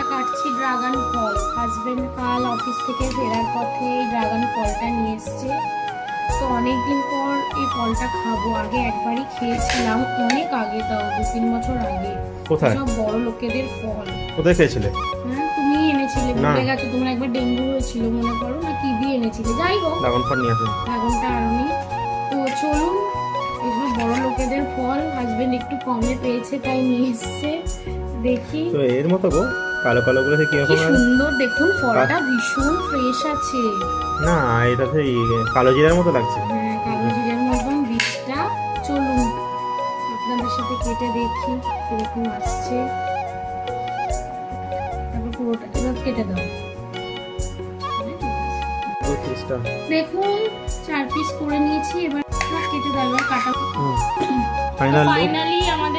কাটছি ড্রাগন ফল। হাজবেন্ড কাল অফিস থেকে ফেরার পথে এই ড্রাগন ফলটা নিয়ে এসছে। তো অনেকদিন পর এই ফলটা খাবো। আগে একবারই খেয়েছিলাম, অনেক আগে, তাও 2-3 বছর আগে। কোথায়? সব বড় লোকেদের ফল। কোথায় খেয়েছিলে? হ্যাঁ, তুমি এনেছিলে, না। ভুলে গেছো। তোমার একবার ডেঙ্গু হয়েছিল মনে করো না, কি দিয়ে এনেছিলে? যাই হোক, ড্রাগন ফল নিয়ে আসুন। ড্রাগনটা আরো নেই। তো চলুন, এসব বড় লোকেদের ফল হাজবেন্ড একটু কমে পেয়েছে তাই নিয়ে এসছে। দেখি তো এর মতো গো, কালো কালো গুলো কি কি রকম? সুন্দর, দেখুন ফলটা ভীষণ ফ্রেশ আছে। না, এটা তো এই কালো জিরার মতো লাগছে। হ্যাঁ, কালো জিরার মতন বীজটা। চলুন আপনাদের সাথে কেটে দেখি কিরকম আসছে। তারপর পুরোটা এবার কেটে দাও। দেখুন 4 পিস করে নিয়েছি, এবার সব কেটে দাও। এবার কাটা ফাইনালি ফাইনালি আমাদের